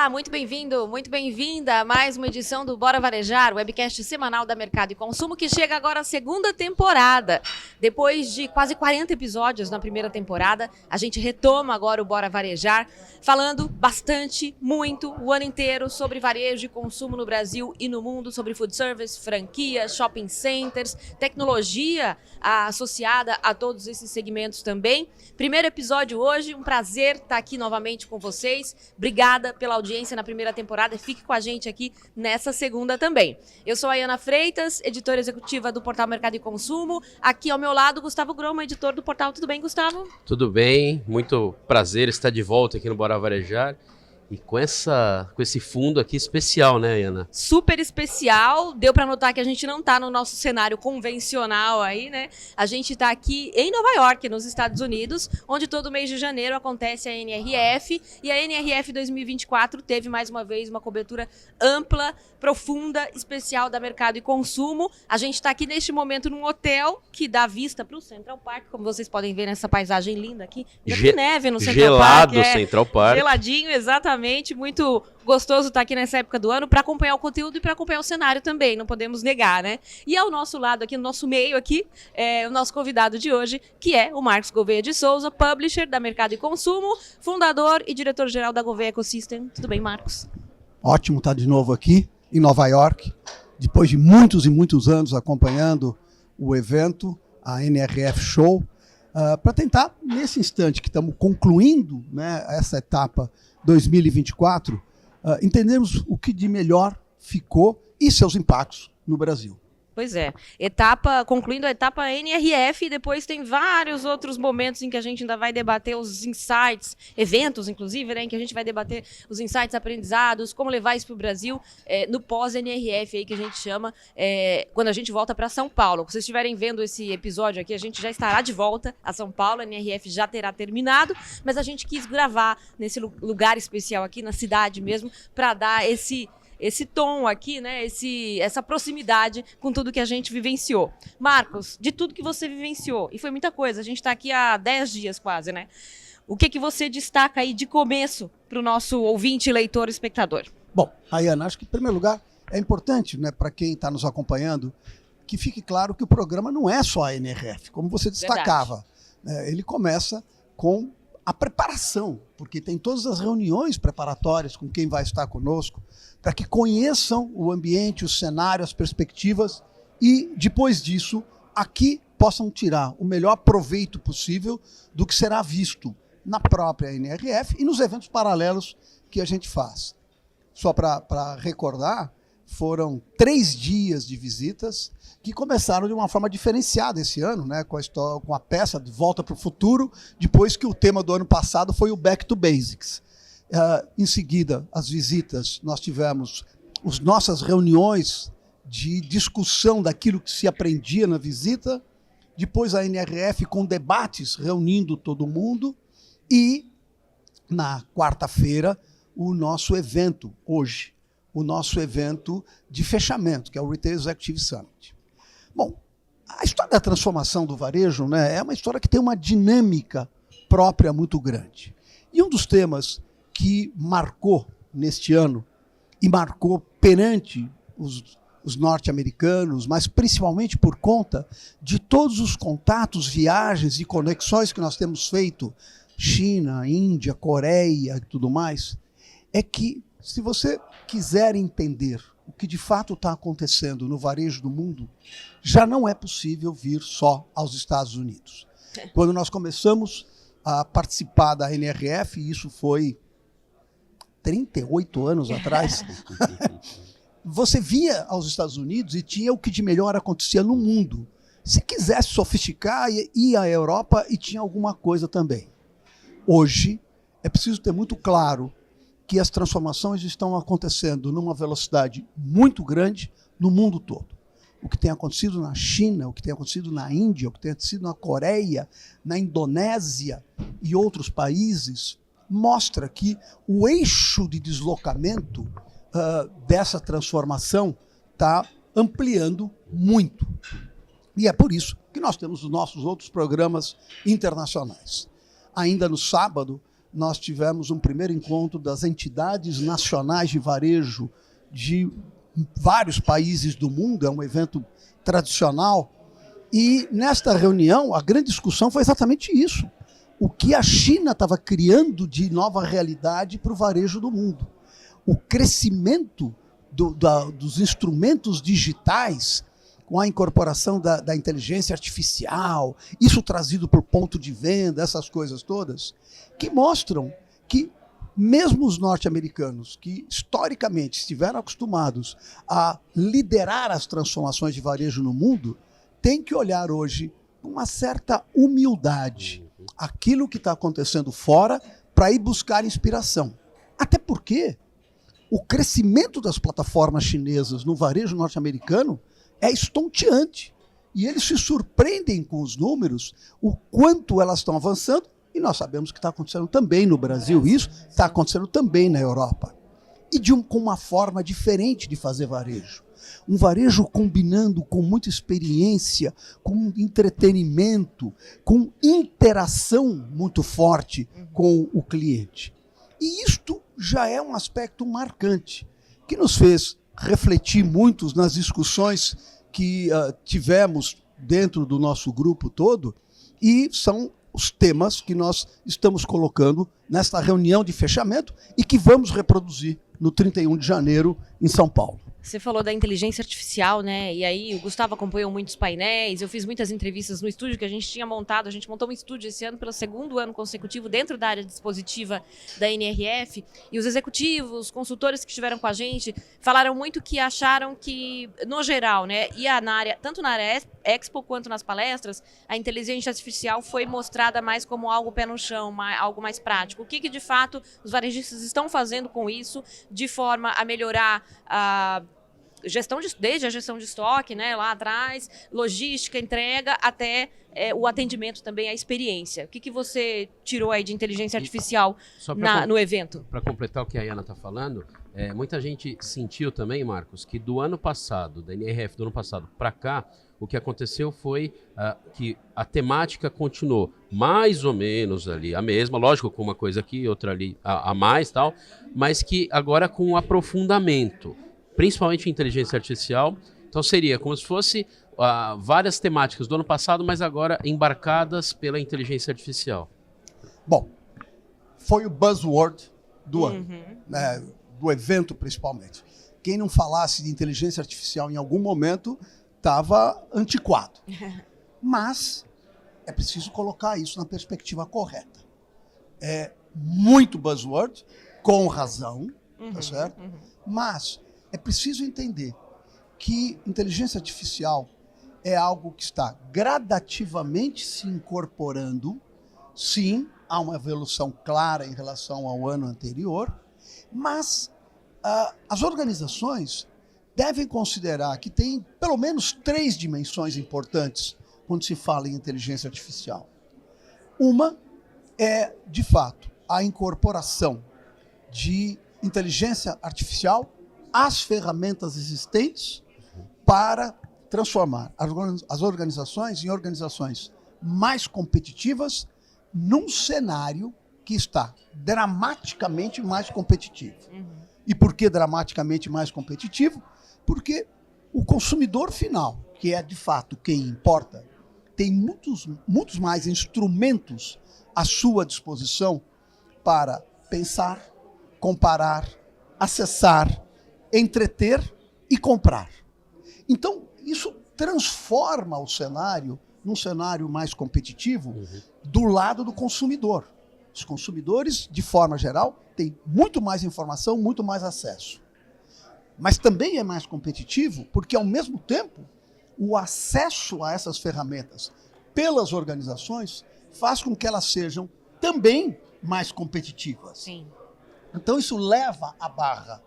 Olá, muito bem-vindo, muito bem-vinda a mais uma edição do Bora Varejar, webcast semanal da Mercado e Consumo, que chega agora à segunda temporada. Depois de quase 40 episódios na primeira temporada, a gente retoma agora o Bora Varejar, falando bastante, muito, o ano inteiro sobre varejo e consumo no Brasil e no mundo, sobre food service, franquias, shopping centers, tecnologia associada a todos esses segmentos também. Primeiro episódio hoje, um prazer estar aqui novamente com vocês. Obrigada pela audiência na primeira temporada e fique com a gente aqui nessa segunda também. Eu sou a Ana Freitas, editora executiva do portal Mercado e Consumo. Aqui ao meu lado, Gustavo Groma, editor do portal. Tudo bem, Gustavo? Tudo bem, muito prazer estar de volta aqui no Bora Varejar. E com esse fundo aqui especial, né, Ana? Super especial. Deu para notar que a gente não está no nosso cenário convencional aí, né? A gente está aqui em Nova York, nos Estados Unidos, onde todo mês de janeiro acontece a NRF. E a NRF 2024 teve mais uma vez uma cobertura ampla, profunda, especial da Mercado e Consumo. A gente está aqui neste momento num hotel que dá vista para o Central Park, como vocês podem ver nessa paisagem linda aqui. Tem neve no Central Park. Gelado Central Park. Geladinho, exatamente. Muito gostoso estar aqui nessa época do ano para acompanhar o conteúdo e para acompanhar o cenário também, não podemos negar, né? E ao nosso lado aqui, no nosso meio aqui, é o nosso convidado de hoje, que é o Marcos Gouveia de Souza, publisher da Mercado e Consumo, fundador e diretor-geral da Gouveia Ecosystem. Tudo bem, Marcos? Ótimo estar de novo aqui em Nova York, depois de muitos e muitos anos acompanhando o evento, a NRF Show, para tentar, nesse instante que estamos concluindo, né, essa etapa 2024, entendermos o que de melhor ficou e seus impactos no Brasil. Pois é, concluindo a etapa NRF, e depois tem vários outros momentos em que a gente ainda vai debater os insights, eventos inclusive, né, em que a gente vai debater os insights aprendizados, como levar isso para o Brasil no pós-NRF, aí que a gente chama, quando a gente volta para São Paulo. Se vocês estiverem vendo esse episódio aqui, a gente já estará de volta a São Paulo, a NRF já terá terminado, mas a gente quis gravar nesse lugar especial aqui, na cidade mesmo, para dar esse tom aqui, né? Essa proximidade com tudo que a gente vivenciou. Marcos, de tudo que você vivenciou, e foi muita coisa, a gente está aqui há 10 dias quase, né? O que você destaca aí de começo para o nosso ouvinte, leitor, espectador? Bom, Ana, acho que em primeiro lugar é importante, né, para quem está nos acompanhando, que fique claro que o programa não é só a NRF, como você destacava. Ele começa com a preparação, porque tem todas as reuniões preparatórias com quem vai estar conosco, para que conheçam o ambiente, o cenário, as perspectivas e, depois disso, aqui possam tirar o melhor proveito possível do que será visto na própria NRF e nos eventos paralelos que a gente faz. Só para recordar, foram 3 dias de visitas que começaram de uma forma diferenciada esse ano, né, com a peça De Volta para o Futuro, depois que o tema do ano passado foi o Back to Basics. Em seguida, as visitas, nós tivemos as nossas reuniões de discussão daquilo que se aprendia na visita, depois a NRF com debates reunindo todo mundo e, na quarta-feira, o nosso evento, hoje, o nosso evento de fechamento, que é o Retail Executive Summit. Bom, a história da transformação do varejo, né, é uma história que tem uma dinâmica própria muito grande. E um dos temas que marcou neste ano, e marcou perante os norte-americanos, mas principalmente por conta de todos os contatos, viagens e conexões que nós temos feito, China, Índia, Coreia e tudo mais, é que, se você quiser entender o que de fato está acontecendo no varejo do mundo, já não é possível vir só aos Estados Unidos. Quando nós começamos a participar da NRF, e isso foi 38 anos atrás, você vinha aos Estados Unidos e tinha o que de melhor acontecia no mundo. Se quisesse sofisticar, ia à Europa e tinha alguma coisa também. Hoje, é preciso ter muito claro que as transformações estão acontecendo numa velocidade muito grande no mundo todo. O que tem acontecido na China, o que tem acontecido na Índia, o que tem acontecido na Coreia, na Indonésia e outros países, mostra que o eixo de deslocamento dessa transformação está ampliando muito. E é por isso que nós temos os nossos outros programas internacionais. Ainda no sábado, nós tivemos um primeiro encontro das entidades nacionais de varejo de vários países do mundo, é um evento tradicional, e nesta reunião a grande discussão foi exatamente isso. O que a China estava criando de nova realidade para o varejo do mundo. O crescimento dos instrumentos digitais, com a incorporação da inteligência artificial, isso trazido por ponto de venda, essas coisas todas, que mostram que mesmo os norte-americanos, que historicamente estiveram acostumados a liderar as transformações de varejo no mundo, têm que olhar hoje com uma certa humildade aquilo que está acontecendo fora para ir buscar inspiração. Até porque o crescimento das plataformas chinesas no varejo norte-americano é estonteante. E eles se surpreendem com os números, o quanto elas estão avançando, e nós sabemos que está acontecendo também no Brasil, isso está acontecendo também na Europa. E com uma forma diferente de fazer varejo. Um varejo combinando com muita experiência, com entretenimento, com interação muito forte com o cliente. E isto já é um aspecto marcante, que nos fez refletir muito nas discussões que tivemos dentro do nosso grupo todo, e são os temas que nós estamos colocando nesta reunião de fechamento e que vamos reproduzir no 31 de janeiro em São Paulo. Você falou da inteligência artificial, né? E aí o Gustavo acompanhou muitos painéis, eu fiz muitas entrevistas no estúdio que a gente tinha montado. A gente montou um estúdio esse ano pelo segundo ano consecutivo dentro da área dispositiva da NRF. E os executivos, consultores que estiveram com a gente, falaram muito que acharam que, no geral, né, tanto na área Expo quanto nas palestras, a inteligência artificial foi mostrada mais como algo pé no chão, algo mais prático. O que de fato os varejistas estão fazendo com isso de forma a melhorar a desde a gestão de estoque, né, lá atrás, logística, entrega, até o atendimento também, a experiência. O que você tirou aí de inteligência artificial no evento? Para completar o que a Yana está falando, muita gente sentiu também, Marcos, que do ano passado, da NRF do ano passado para cá, o que aconteceu foi que a temática continuou mais ou menos ali a mesma, lógico, com uma coisa aqui, outra ali a mais tal, mas que agora com um aprofundamento, principalmente em inteligência artificial. Então seria como se fosse várias temáticas do ano passado, mas agora embarcadas pela inteligência artificial. Bom, foi o buzzword do ano, né, do evento principalmente. Quem não falasse de inteligência artificial em algum momento estava antiquado. Mas é preciso colocar isso na perspectiva correta. É muito buzzword, com razão, tá certo? Mas é preciso entender que inteligência artificial é algo que está gradativamente se incorporando. Sim, há uma evolução clara em relação ao ano anterior, mas as organizações devem considerar que tem pelo menos 3 dimensões importantes quando se fala em inteligência artificial. Uma é, de fato, a incorporação de inteligência artificial às ferramentas existentes para transformar as organizações em organizações mais competitivas num cenário que está dramaticamente mais competitivo. E por que dramaticamente mais competitivo? Porque o consumidor final, que é de fato quem importa, tem muitos mais instrumentos à sua disposição para pensar, comparar, acessar, entreter e comprar. Então, isso transforma o cenário num cenário mais competitivo do lado do consumidor. Os consumidores, de forma geral, têm muito mais informação, muito mais acesso. Mas também é mais competitivo porque, ao mesmo tempo, o acesso a essas ferramentas pelas organizações faz com que elas sejam também mais competitivas. Sim. Então, isso leva a barra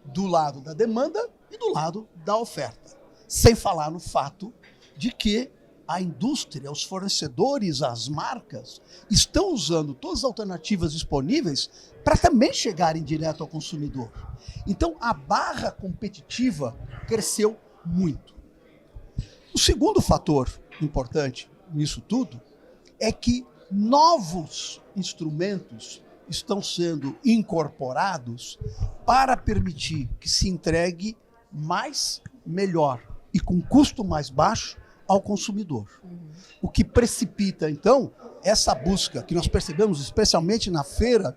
do lado da demanda e do lado da oferta. Sem falar no fato de que a indústria, os fornecedores, as marcas, estão usando todas as alternativas disponíveis para também chegarem direto ao consumidor. Então, a barra competitiva cresceu muito. O segundo fator importante nisso tudo é que novos instrumentos estão sendo incorporados para permitir que se entregue mais, melhor e com custo mais baixo ao consumidor. O que precipita, então, essa busca que nós percebemos, especialmente na feira,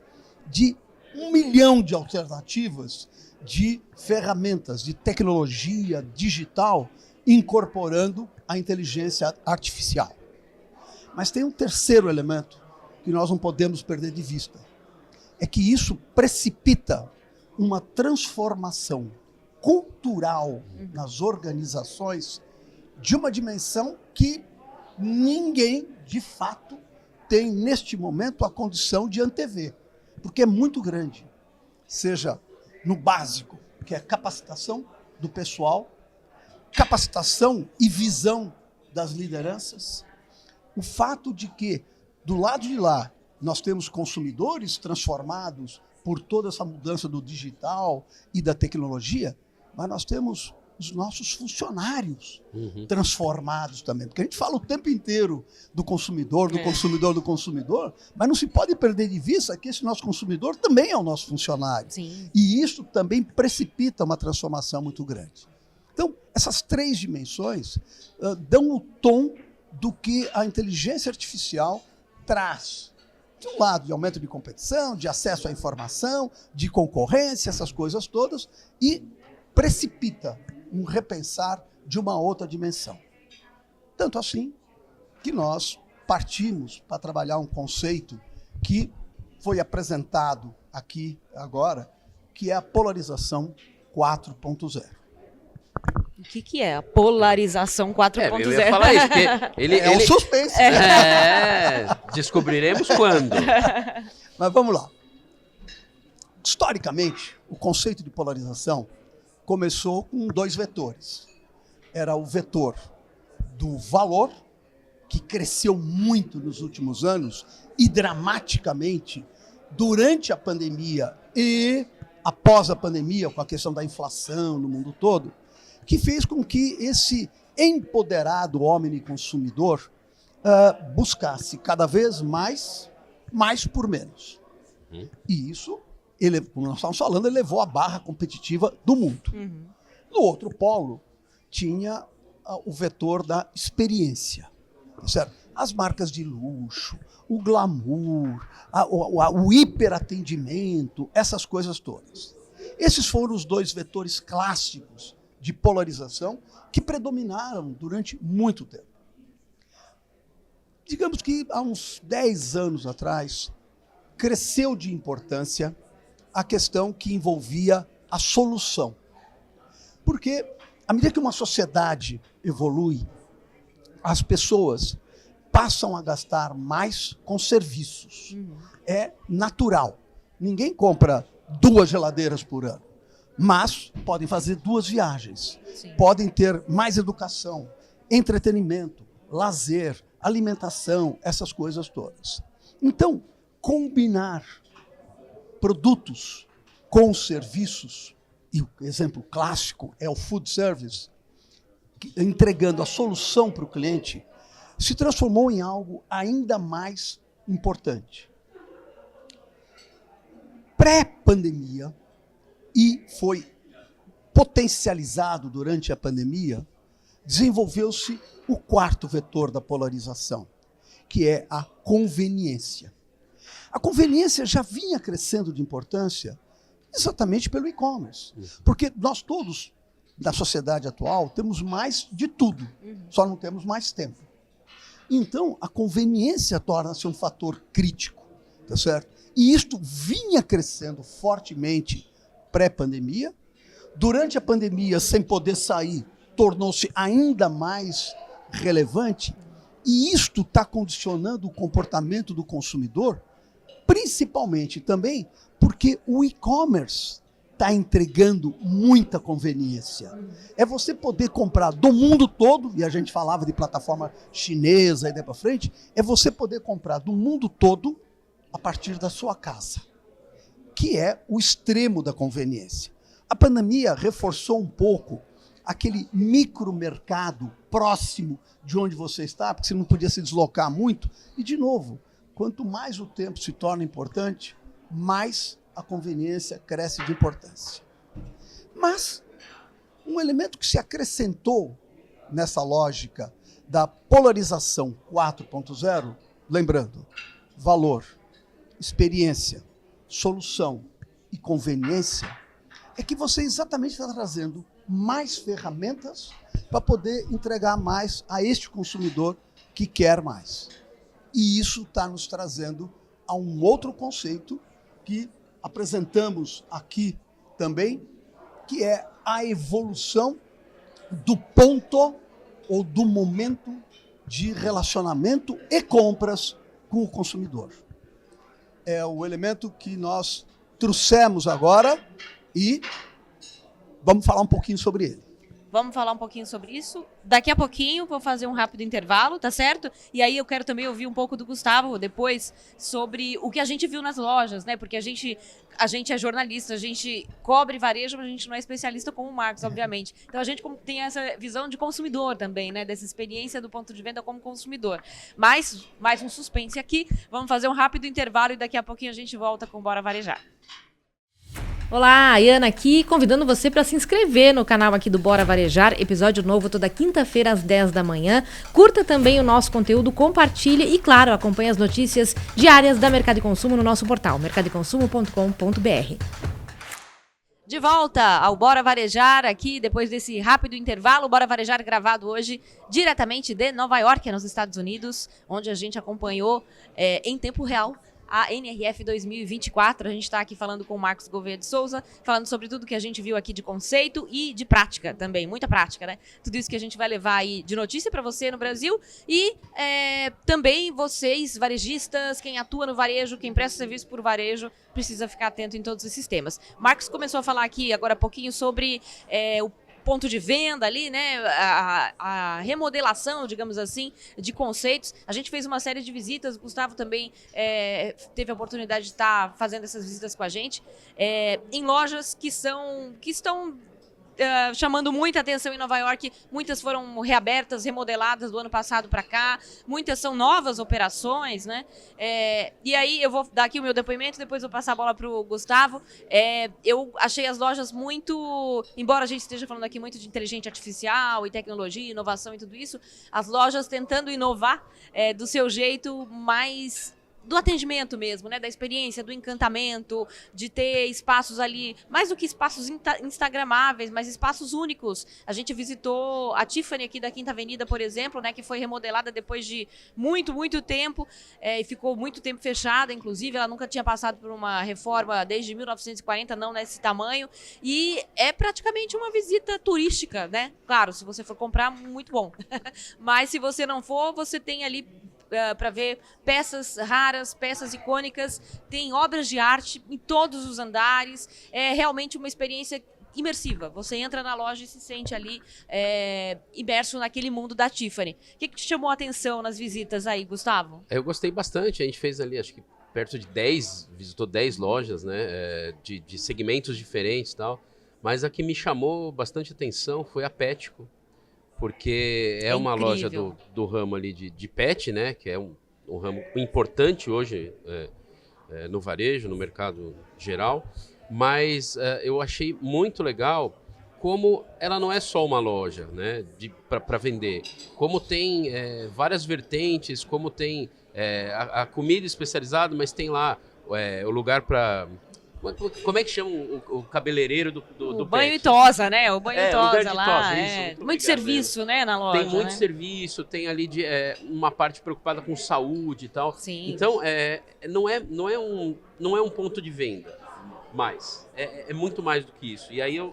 de 1 milhão de alternativas de ferramentas, de tecnologia digital, incorporando a inteligência artificial. Mas tem um terceiro elemento que nós não podemos perder de vista. É que isso precipita uma transformação cultural nas organizações de uma dimensão que ninguém, de fato, tem neste momento a condição de antever, porque é muito grande. Seja no básico, que é capacitação do pessoal, capacitação e visão das lideranças, o fato de que, do lado de lá, nós temos consumidores transformados por toda essa mudança do digital e da tecnologia, mas nós temos os nossos funcionários transformados também. Porque a gente fala o tempo inteiro do consumidor, do consumidor, mas não se pode perder de vista que esse nosso consumidor também é o nosso funcionário. Sim. E isso também precipita uma transformação muito grande. Então, essas três dimensões dão o tom do que a inteligência artificial traz. De um lado, de aumento de competição, de acesso à informação, de concorrência, essas coisas todas, e precipita um repensar de uma outra dimensão. Tanto assim que nós partimos para trabalhar um conceito que foi apresentado aqui agora, que é a polarização 4.0. O que é a polarização 4.0? Eu ia falar isso, porque ele um suspense. Descobriremos quando. Mas vamos lá. Historicamente, o conceito de polarização começou com dois vetores. Era o vetor do valor, que cresceu muito nos últimos anos e dramaticamente durante a pandemia e após a pandemia, com a questão da inflação no mundo todo, que fez com que esse empoderado homem consumidor buscasse cada vez mais por menos. E isso, como nós estávamos falando, ele levou a barra competitiva do mundo. No outro polo, tinha o vetor da experiência. Certo? As marcas de luxo, o glamour, o hiperatendimento, essas coisas todas. Esses foram os dois vetores clássicos de polarização que predominaram durante muito tempo. Digamos que há uns 10 anos atrás, cresceu de importância a questão que envolvia a solução. Porque, à medida que uma sociedade evolui, as pessoas passam a gastar mais com serviços. É natural. Ninguém compra 2 geladeiras por ano, mas podem fazer 2 viagens. Sim. Podem ter mais educação, entretenimento, lazer, alimentação, essas coisas todas. Então, combinar produtos com serviços, e o exemplo clássico é o food service, entregando a solução para o cliente, se transformou em algo ainda mais importante. Pré-pandemia, e foi potencializado durante a pandemia, desenvolveu-se o quarto vetor da polarização, que é a conveniência. A conveniência já vinha crescendo de importância exatamente pelo e-commerce, porque nós todos, da sociedade atual, temos mais de tudo, só não temos mais tempo. Então, a conveniência torna-se um fator crítico, tá certo? E isto vinha crescendo fortemente pré-pandemia. Durante a pandemia, sem poder sair, tornou-se ainda mais relevante. E isto está condicionando o comportamento do consumidor, principalmente também porque o e-commerce está entregando muita conveniência. É você poder comprar do mundo todo, e a gente falava de plataforma chinesa e daí para frente, é você poder comprar do mundo todo a partir da sua casa, que é o extremo da conveniência. A pandemia reforçou um pouco aquele micromercado próximo de onde você está, porque você não podia se deslocar muito. E, de novo, quanto mais o tempo se torna importante, mais a conveniência cresce de importância. Mas um elemento que se acrescentou nessa lógica da polarização 4.0, lembrando, valor, experiência, solução e conveniência, é que você exatamente está trazendo mais ferramentas para poder entregar mais a este consumidor que quer mais. E isso está nos trazendo a um outro conceito que apresentamos aqui também, que é a evolução do ponto ou do momento de relacionamento e compras com o consumidor. É o elemento que nós trouxemos agora e vamos falar um pouquinho sobre ele. Vamos falar um pouquinho sobre isso. Daqui a pouquinho vou fazer um rápido intervalo, tá certo? E aí eu quero também ouvir um pouco do Gustavo depois sobre o que a gente viu nas lojas, né? Porque a gente é jornalista, a gente cobre varejo, mas a gente não é especialista como o Marcos, obviamente. Então a gente tem essa visão de consumidor também, né? Dessa experiência do ponto de venda como consumidor. Mas mais um suspense aqui. Vamos fazer um rápido intervalo e daqui a pouquinho a gente volta com Bora Varejar. Olá, a Ana aqui, convidando você para se inscrever no canal aqui do Bora Varejar, episódio novo toda quinta-feira às 10 da manhã. Curta também o nosso conteúdo, compartilhe e, claro, acompanhe as notícias diárias da Mercado e Consumo no nosso portal, mercadoeconsumo.com.br. De volta ao Bora Varejar aqui, depois desse rápido intervalo, Bora Varejar gravado hoje diretamente de Nova York, nos Estados Unidos, onde a gente acompanhou em tempo real a NRF 2024. A gente está aqui falando com o Marcos Gouveia de Souza, falando sobre tudo que a gente viu aqui de conceito e de prática também, muita prática, né? Tudo isso que a gente vai levar aí de notícia para você no Brasil e também vocês, varejistas, quem atua no varejo, quem presta serviço por varejo, precisa ficar atento em todos esses temas. Marcos começou a falar aqui agora há pouquinho sobre o ponto de venda ali, né, a remodelação, digamos assim, de conceitos. A gente fez uma série de visitas, o Gustavo também teve a oportunidade de estar fazendo essas visitas com a gente, em lojas que estão chamando muita atenção em Nova York. Muitas foram reabertas, remodeladas do ano passado para cá, muitas são novas operações, né? E aí eu vou dar aqui o meu depoimento, depois vou passar a bola para o Gustavo. Eu achei as lojas muito, embora a gente esteja falando aqui muito de inteligência artificial e tecnologia, inovação e tudo isso, as lojas tentando inovar do seu jeito mais do atendimento mesmo, né? Da experiência, do encantamento, de ter espaços ali, mais do que espaços instagramáveis, mas espaços únicos. A gente visitou a Tiffany aqui da Quinta Avenida, por exemplo, né? Que foi remodelada depois de muito, muito tempo e ficou muito tempo fechada, inclusive. Ela nunca tinha passado por uma reforma desde 1940, não nesse tamanho. E é praticamente uma visita turística, né? Claro, se você for comprar, muito bom. Mas se você não for, você tem ali para ver peças raras, peças icônicas, tem obras de arte em todos os andares, é realmente uma experiência imersiva. Você entra na loja e se sente ali imerso naquele mundo da Tiffany. O que te chamou a atenção nas visitas aí, Gustavo? Eu gostei bastante, a gente fez ali, acho que perto de 10, visitou 10 lojas, né, de segmentos diferentes e tal, mas a que me chamou bastante atenção foi a Petco, porque é uma loja do ramo ali de pet, né? Que é um ramo importante hoje no varejo, no mercado geral. Mas eu achei muito legal como ela não é só uma loja, né? Para vender. Como tem várias vertentes, como tem a comida especializada, mas tem lá o lugar para... Como é que chama o cabeleireiro do banho pet? e tosa, né? O banho e tosa lá. Isso, muito serviço, né, na loja. Tem muito serviço, tem ali uma parte preocupada com saúde e tal. Sim. Então, não é um ponto de venda, mas é muito mais do que isso. E aí eu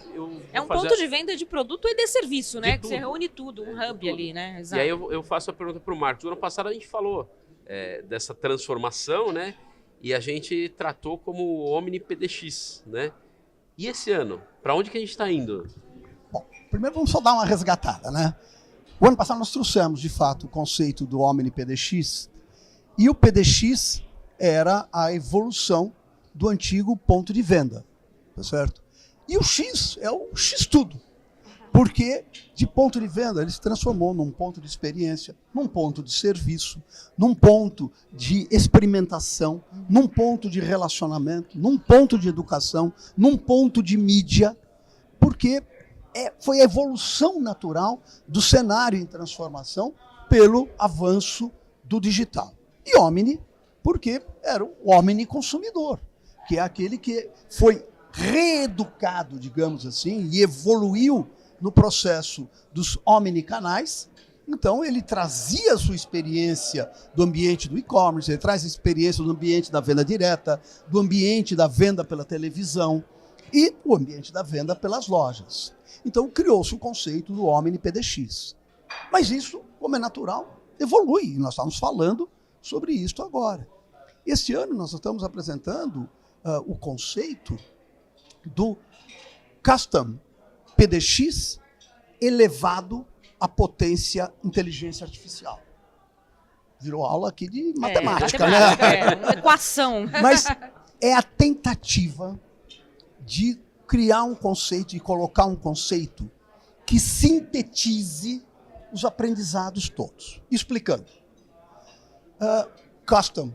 ponto de venda de produto e de serviço, né? Que tudo. você reúne tudo, um hub ali, né? Exato. E aí eu faço a pergunta para o Marcos. No ano passado a gente falou dessa transformação, né? E a gente tratou como Omni PDX, né? E esse ano, para onde que a gente está indo? Bom, primeiro vamos só dar uma resgatada, né? O ano passado nós trouxemos, de fato, o conceito do Omni PDX, e o PDX era a evolução do antigo ponto de venda, tá certo? E o X é o X tudo. Porque, de ponto de venda, ele se transformou num ponto de experiência, num ponto de serviço, num ponto de experimentação, num ponto de relacionamento, num ponto de educação, num ponto de mídia, porque foi a evolução natural do cenário em transformação pelo avanço do digital. E Omni, porque era o Omni consumidor, que é aquele que foi reeducado, digamos assim, e evoluiu no processo dos omnicanais. Então, ele trazia a sua experiência do ambiente do e-commerce, ele traz a experiência do ambiente da venda direta, do ambiente da venda pela televisão e o ambiente da venda pelas lojas. Então, criou-se o conceito do Omni PDX. Mas isso, como é natural, evolui. E nós estamos falando sobre isso agora. Este ano, nós estamos apresentando o conceito do Custom PDX elevado à potência inteligência artificial. Virou aula aqui de matemática, né? Uma equação. Mas é a tentativa de criar um conceito e colocar um conceito que sintetize os aprendizados todos. Explicando. Custom,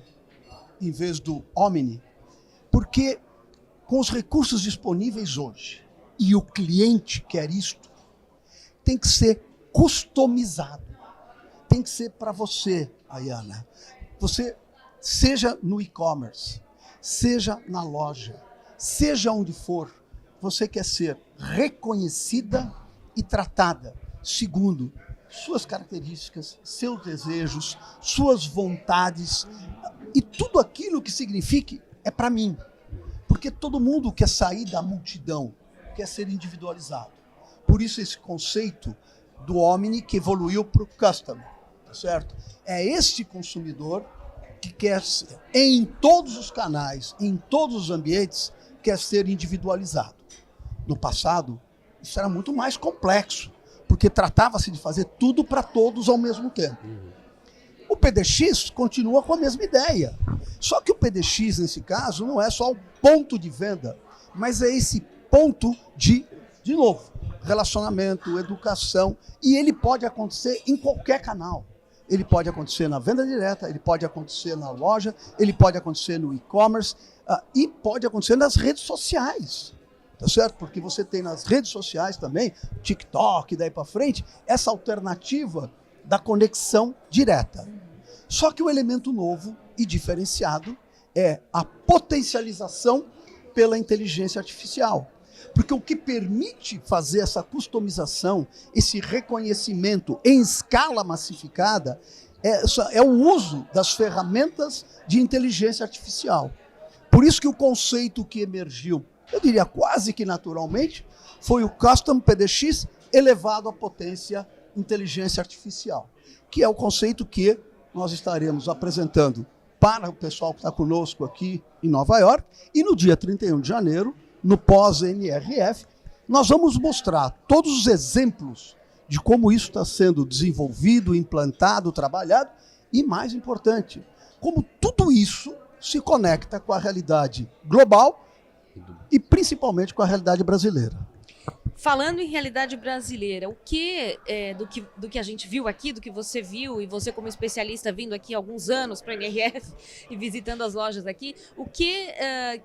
em vez do Omni, porque com os recursos disponíveis hoje, e o cliente quer isto, tem que ser customizado. Tem que ser para você, Ayana. Você, seja no e-commerce, seja na loja, seja onde for, você quer ser reconhecida e tratada segundo suas características, seus desejos, suas vontades e tudo aquilo que signifique é para mim. Porque todo mundo quer sair da multidão, quer ser individualizado. Por isso esse conceito do Omni que evoluiu para o Custom, tá certo? É este consumidor que quer ser, em todos os canais, em todos os ambientes, quer ser individualizado. No passado, isso era muito mais complexo, porque tratava-se de fazer tudo para todos ao mesmo tempo. O PDX continua com a mesma ideia. Só que o PDX, nesse caso, não é só o ponto de venda, mas é esse ponto de novo, relacionamento, educação, e ele pode acontecer em qualquer canal. Ele pode acontecer na venda direta, ele pode acontecer na loja, ele pode acontecer no e-commerce e pode acontecer nas redes sociais. Tá certo? Porque você tem nas redes sociais também, TikTok, daí para frente, essa alternativa da conexão direta. Só que o elemento novo e diferenciado é a potencialização pela inteligência artificial. Porque o que permite fazer essa customização, esse reconhecimento em escala massificada, é o uso das ferramentas de inteligência artificial. Por isso que o conceito que emergiu, eu diria quase que naturalmente, foi o Custom PDX elevado à potência inteligência artificial, que é o conceito que nós estaremos apresentando para o pessoal que está conosco aqui em Nova York, e no dia 31 de janeiro, no pós-NRF, nós vamos mostrar todos os exemplos de como isso está sendo desenvolvido, implantado, trabalhado, e mais importante, como tudo isso se conecta com a realidade global e principalmente com a realidade brasileira. Falando em realidade brasileira, o que do que a gente viu aqui, do que você viu, e você como especialista vindo aqui há alguns anos para a NRF e visitando as lojas aqui, o que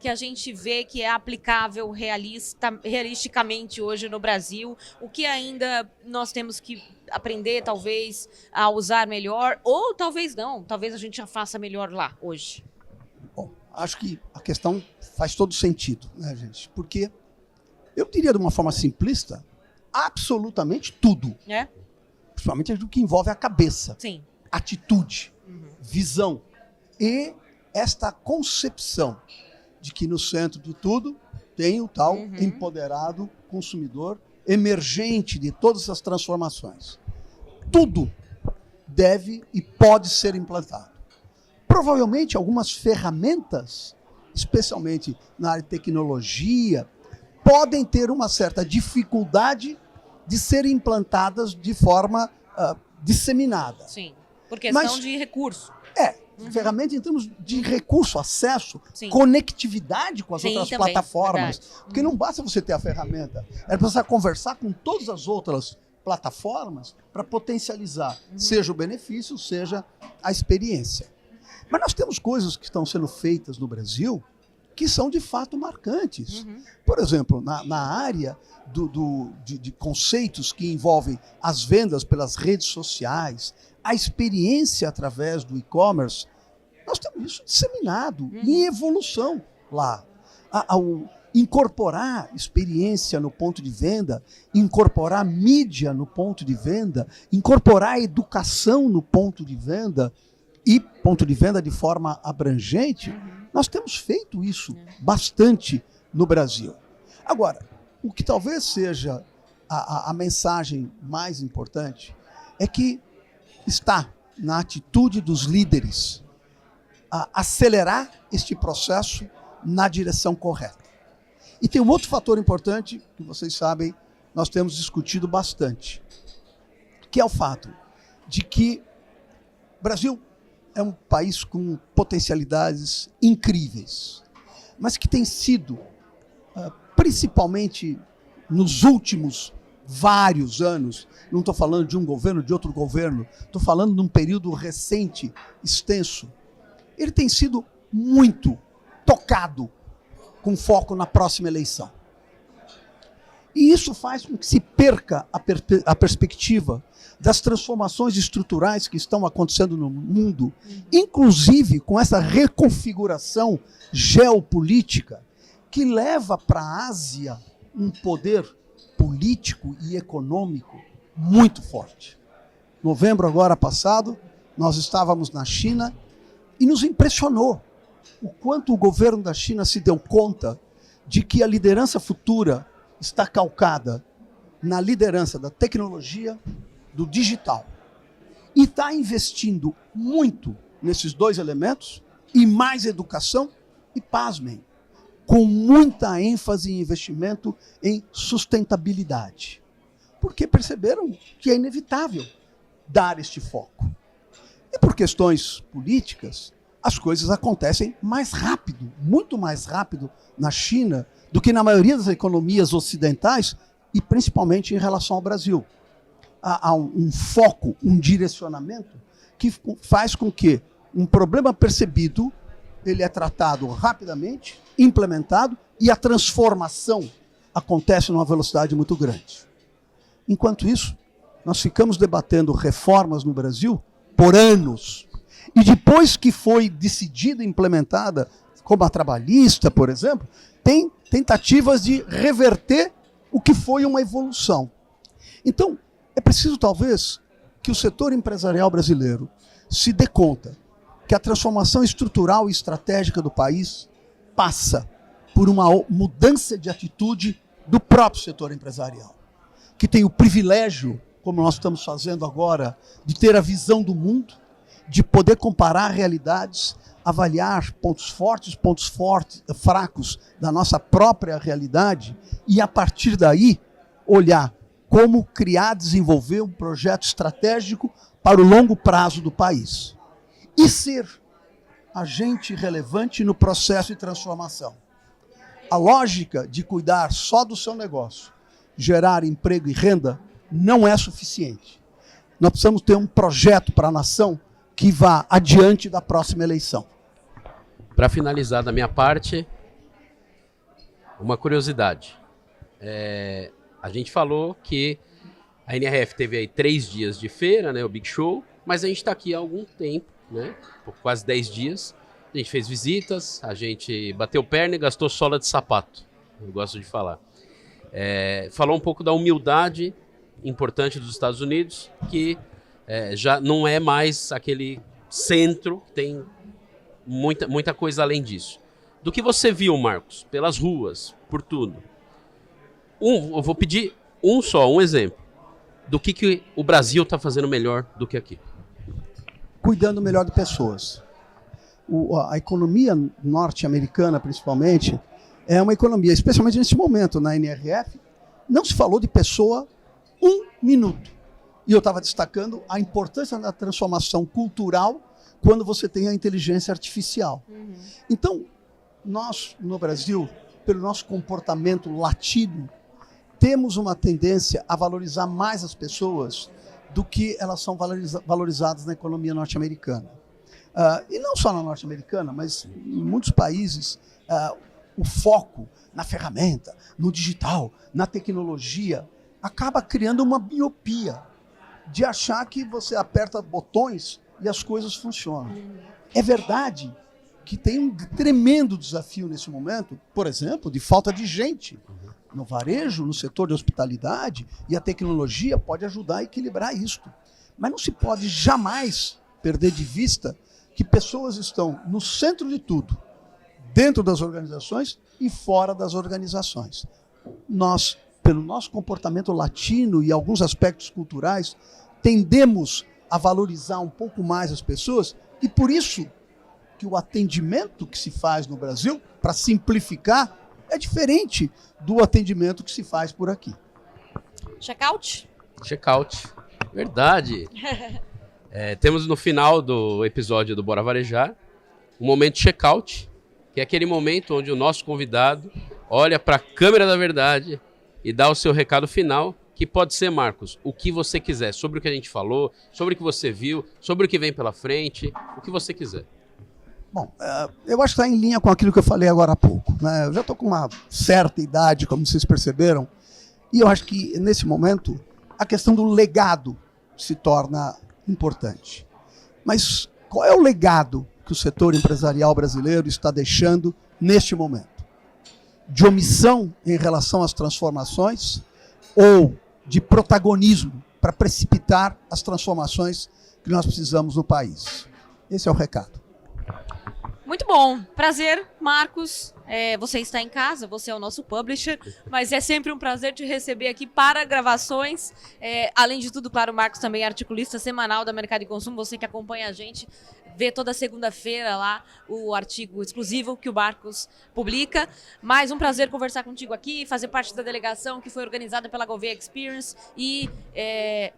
a gente vê que é aplicável realisticamente hoje no Brasil? O que ainda nós temos que aprender, talvez, a usar melhor, ou talvez não, talvez a gente já faça melhor lá hoje? Bom, acho que a questão faz todo sentido, né, gente? Porque eu diria de uma forma simplista, absolutamente tudo. É? Principalmente aquilo que envolve a cabeça. Sim. Atitude, visão e esta concepção de que no centro de tudo tem o tal empoderado consumidor emergente de todas essas transformações. Tudo deve e pode ser implantado. Provavelmente algumas ferramentas, especialmente na área de tecnologia, podem ter uma certa dificuldade de serem implantadas de forma disseminada. Sim, por questão de recurso. Ferramenta em termos de recurso, acesso, Sim. conectividade com as Sim, outras também, plataformas. verdade. Porque não basta você ter a ferramenta, é precisar conversar com todas as outras plataformas para potencializar, seja o benefício, seja a experiência. Mas nós temos coisas que estão sendo feitas no Brasil que são de fato marcantes. Por exemplo, na área de conceitos que envolvem as vendas pelas redes sociais, a experiência através do e-commerce, nós temos isso disseminado, em evolução lá. Ao incorporar experiência no ponto de venda, incorporar mídia no ponto de venda, incorporar educação no ponto de venda e ponto de venda de forma abrangente, nós temos feito isso bastante no Brasil. Agora, o que talvez seja a mensagem mais importante é que está na atitude dos líderes a acelerar este processo na direção correta. E tem um outro fator importante que vocês sabem, nós temos discutido bastante, que é o fato de que o Brasil é um país com potencialidades incríveis, mas que tem sido, principalmente nos últimos vários anos, não estou falando de um governo, de outro governo, estou falando de um período recente, extenso, ele tem sido muito tocado com foco na próxima eleição. E isso faz com que se perca a perspectiva das transformações estruturais que estão acontecendo no mundo, inclusive com essa reconfiguração geopolítica que leva para a Ásia um poder político e econômico muito forte. Novembro agora passado, nós estávamos na China e nos impressionou o quanto o governo da China se deu conta de que a liderança futura está calcada na liderança da tecnologia, do digital. E está investindo muito nesses dois elementos e mais educação e, pasmem, com muita ênfase em investimento em sustentabilidade. Porque perceberam que é inevitável dar este foco. E por questões políticas, as coisas acontecem mais rápido, muito mais rápido na China do que na maioria das economias ocidentais e principalmente em relação ao Brasil. Há um foco, um direcionamento que faz com que um problema percebido, ele é tratado rapidamente, implementado e a transformação acontece numa velocidade muito grande. Enquanto isso, nós ficamos debatendo reformas no Brasil por anos. E depois que foi decidida e implementada, como a trabalhista, por exemplo, tem tentativas de reverter o que foi uma evolução. Então, é preciso, talvez, que o setor empresarial brasileiro se dê conta que a transformação estrutural e estratégica do país passa por uma mudança de atitude do próprio setor empresarial, que tem o privilégio, como nós estamos fazendo agora, de ter a visão do mundo, de poder comparar realidades, avaliar pontos fortes, fracos da nossa própria realidade e, a partir daí, olhar como criar, desenvolver um projeto estratégico para o longo prazo do país. E ser agente relevante no processo de transformação. A lógica de cuidar só do seu negócio, gerar emprego e renda, não é suficiente. Nós precisamos ter um projeto para a nação que vá adiante da próxima eleição. Para finalizar da minha parte, uma curiosidade. A gente falou que a NRF teve aí 3 dias de feira, né, o Big Show, mas a gente está aqui há algum tempo, né, por quase 10 dias. A gente fez visitas, a gente bateu perna e gastou sola de sapato, eu gosto de falar. Falou um pouco da humildade importante dos Estados Unidos, que já não é mais aquele centro, tem muita coisa além disso. Do que você viu, Marcos, pelas ruas, por tudo, eu vou pedir um exemplo do que o Brasil está fazendo melhor do que aqui. Cuidando melhor de pessoas. A economia norte-americana, principalmente, é uma economia, especialmente nesse momento, na NRF, não se falou de pessoa 1 minuto. E eu estava destacando a importância da transformação cultural quando você tem a inteligência artificial. Então, nós, no Brasil, pelo nosso comportamento latino, temos uma tendência a valorizar mais as pessoas do que elas são valorizadas na economia norte-americana. E não só na norte-americana, mas em muitos países, o foco na ferramenta, no digital, na tecnologia, acaba criando uma miopia de achar que você aperta botões e as coisas funcionam. É verdade que tem um tremendo desafio nesse momento, por exemplo, de falta de gente no varejo, no setor de hospitalidade, e a tecnologia pode ajudar a equilibrar isto. Mas não se pode jamais perder de vista que pessoas estão no centro de tudo, dentro das organizações e fora das organizações. Nós, pelo nosso comportamento latino e alguns aspectos culturais, tendemos a valorizar um pouco mais as pessoas, e por isso que o atendimento que se faz no Brasil, para simplificar, é diferente do atendimento que se faz por aqui. Check-out? Check-out. Verdade. Temos no final do episódio do Bora Varejar um momento check-out, que é aquele momento onde o nosso convidado olha para a câmera da verdade e dá o seu recado final, que pode ser, Marcos, o que você quiser, sobre o que a gente falou, sobre o que você viu, sobre o que vem pela frente, o que você quiser. Bom, eu acho que está em linha com aquilo que eu falei agora há pouco, né? Eu já estou com uma certa idade, como vocês perceberam, e eu acho que, nesse momento, a questão do legado se torna importante. Mas qual é o legado que o setor empresarial brasileiro está deixando neste momento? De omissão em relação às transformações ou de protagonismo para precipitar as transformações que nós precisamos no país? Esse é o recado. Muito bom. Prazer, Marcos. Você está em casa, você é o nosso publisher, mas é sempre um prazer te receber aqui para gravações. Além de tudo, claro, o Marcos também é articulista semanal da Mercado e Consumo, você que acompanha a gente, vê toda segunda-feira lá o artigo exclusivo que o Marcos publica. Mais um prazer conversar contigo aqui, fazer parte da delegação que foi organizada pela Gouveia Experience e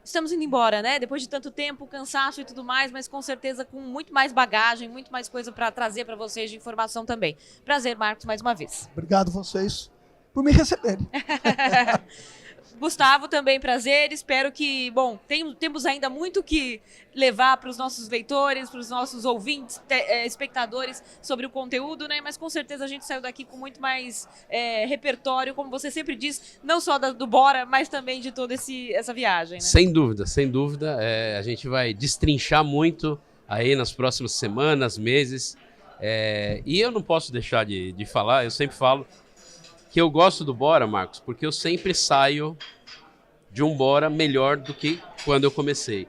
estamos indo embora, né? Depois de tanto tempo, cansaço e tudo mais, mas com certeza com muito mais bagagem, muito mais coisa para trazer para vocês de informação também. Prazer, Marcos, mais uma vez. Obrigado vocês por me receberem. Gustavo, também prazer, espero que, bom, temos ainda muito que levar para os nossos leitores, para os nossos ouvintes, espectadores sobre o conteúdo, né? Mas com certeza a gente saiu daqui com muito mais repertório, como você sempre diz, não só do Bora, mas também de toda essa viagem, né? Sem dúvida, sem dúvida. A gente vai destrinchar muito aí nas próximas semanas, meses. E eu não posso deixar de falar, eu sempre falo, que eu gosto do Bora, Marcos, porque eu sempre saio de um Bora melhor do que quando eu comecei.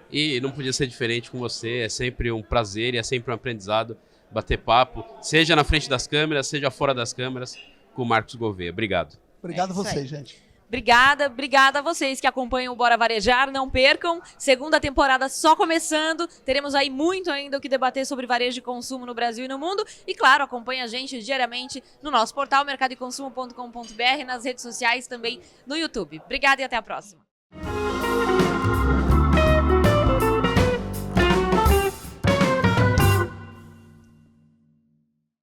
E não podia ser diferente com você, é sempre um prazer e é sempre um aprendizado bater papo, seja na frente das câmeras, seja fora das câmeras, com o Marcos Gouveia. Obrigado. Obrigado a vocês, gente. Obrigada a vocês que acompanham o Bora Varejar, não percam, segunda temporada só começando, teremos aí muito ainda o que debater sobre varejo de consumo no Brasil e no mundo, e claro, acompanhe a gente diariamente no nosso portal mercadoeconsumo.com.br, nas redes sociais também no YouTube. Obrigada e até a próxima.